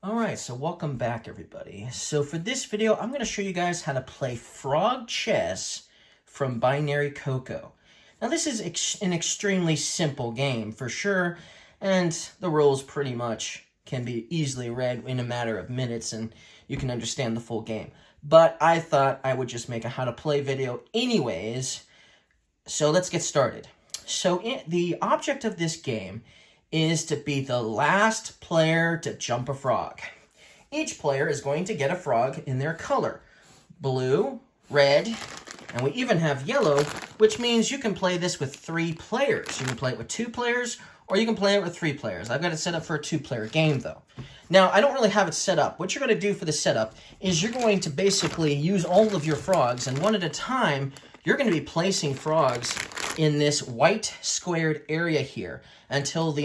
Alright, so welcome back everybody. So for this video, I'm going to show you guys how to play frog chess from Binary Coco. Now this is an extremely simple game for sure, and the rules pretty much can be easily read in a matter of minutes and you can understand the full game. But I thought I would just make a how to play video anyways, so let's get started. So the object of this game is to be the last player to jump a frog. Each player is going to get a frog in their color. Blue, red, and we even have yellow, which means you can play this with 3 players. You can play it with 2 players, or you can play it with 3 players. I've got it set up for a 2-player game, though. Now, I don't really have it set up. What you're going to do for the setup is you're going to basically use all of your frogs, and one at a time, you're going to be placing frogs in this white squared area here until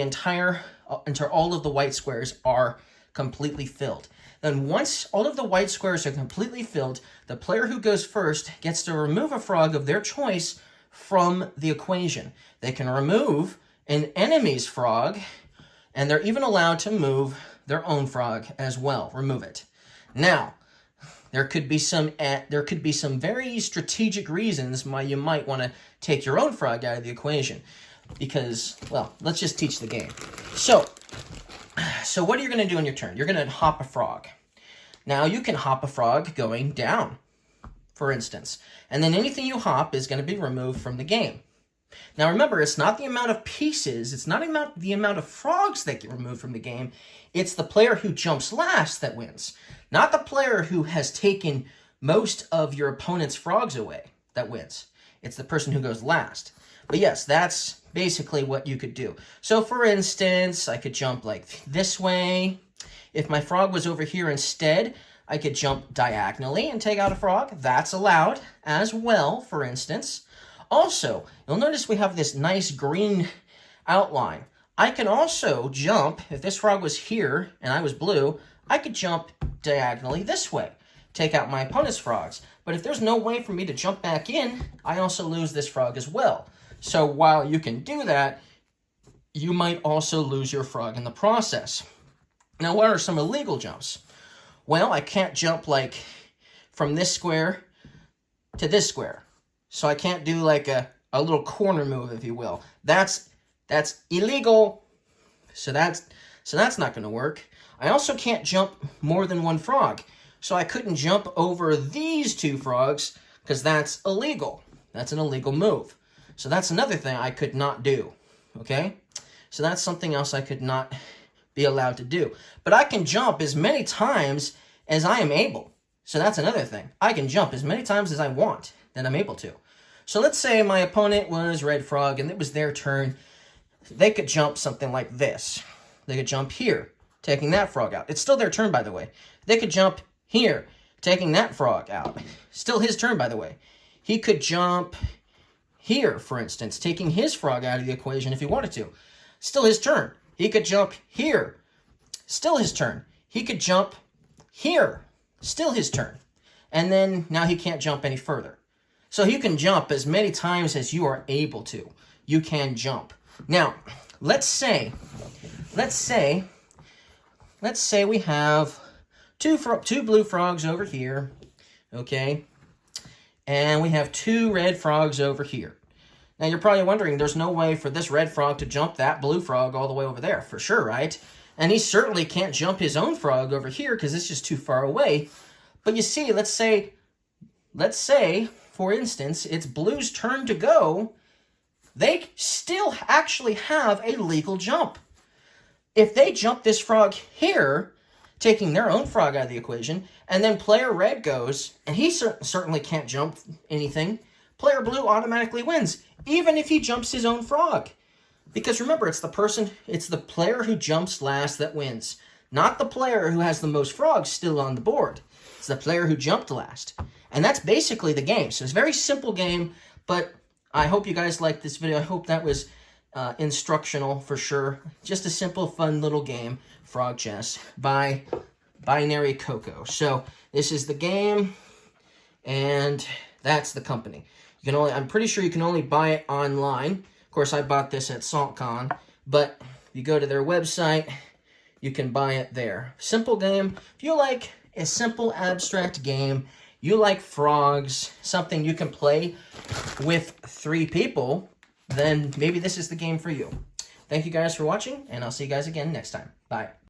all of the white squares are completely filled. Then once all of the white squares are completely filled, the player who goes first gets to remove a frog of their choice from the equation. They can remove an enemy's frog, and they're even allowed to move their own frog as well. Remove it. Now, there could be some very strategic reasons why you might want to take your own frog out of the equation, because, well, let's just teach the game. So what are you going to do on your turn? You're going to hop a frog. Now you can hop a frog going down, for instance, and then anything you hop is going to be removed from the game. Now remember, it's not the amount of pieces, it's not the amount of frogs that get removed from the game, it's the player who jumps last that wins. Not the player who has taken most of your opponent's frogs away that wins. It's the person who goes last. But yes, that's basically what you could do. So for instance, I could jump like this way. If my frog was over here instead, I could jump diagonally and take out a frog. That's allowed as well, for instance. Also, you'll notice we have this nice green outline. I can also jump, if this frog was here and I was blue, I could jump diagonally this way, take out my opponent's frogs. But if there's no way for me to jump back in, I also lose this frog as well. So while you can do that, you might also lose your frog in the process. Now, what are some illegal jumps? Well, I can't jump like from this square to this square. So I can't do like a little corner move, if you will. That's illegal. So that's not going to work. I also can't jump more than 1 frog. So I couldn't jump over these 2 frogs because that's illegal. That's an illegal move. So that's another thing I could not do. Okay? So that's something else I could not be allowed to do. But I can jump as many times as I am able. So that's another thing. I can jump as many times as I want that I'm able to. So let's say my opponent was red frog and it was their turn. They could jump something like this. They could jump here, taking that frog out. It's still their turn, by the way. They could jump here, taking that frog out. Still his turn, by the way. He could jump here, for instance, taking his frog out of the equation if he wanted to. Still his turn. He could jump here. Still his turn. He could jump here. Still his turn. And then now he can't jump any further. So you can jump as many times as you are able to. You can jump. Now, let's say we have two blue frogs over here, okay? And we have 2 red frogs over here. Now, you're probably wondering, there's no way for this red frog to jump that blue frog all the way over there, for sure, right? And he certainly can't jump his own frog over here because it's just too far away. But you see, let's say, for instance, it's blue's turn to go. They still actually have a legal jump. If they jump this frog here, taking their own frog out of the equation, and then player red goes, and he certainly can't jump anything, player blue automatically wins, even if he jumps his own frog. Because remember, it's the player who jumps last that wins, not the player who has the most frogs still on the board. It's the player who jumped last. And that's basically the game. So it's a very simple game, but I hope you guys liked this video. I hope that was instructional for sure. Just a simple, fun little game, frog chess, by Binary Coco. So this is the game, and that's the company. I'm pretty sure you can only buy it online. Of course, I bought this at SaltCon, but you go to their website, you can buy it there. Simple game. If you like a simple abstract game, you like frogs, something you can play with 3 people, then maybe this is the game for you. Thank you guys for watching, and I'll see you guys again next time. Bye.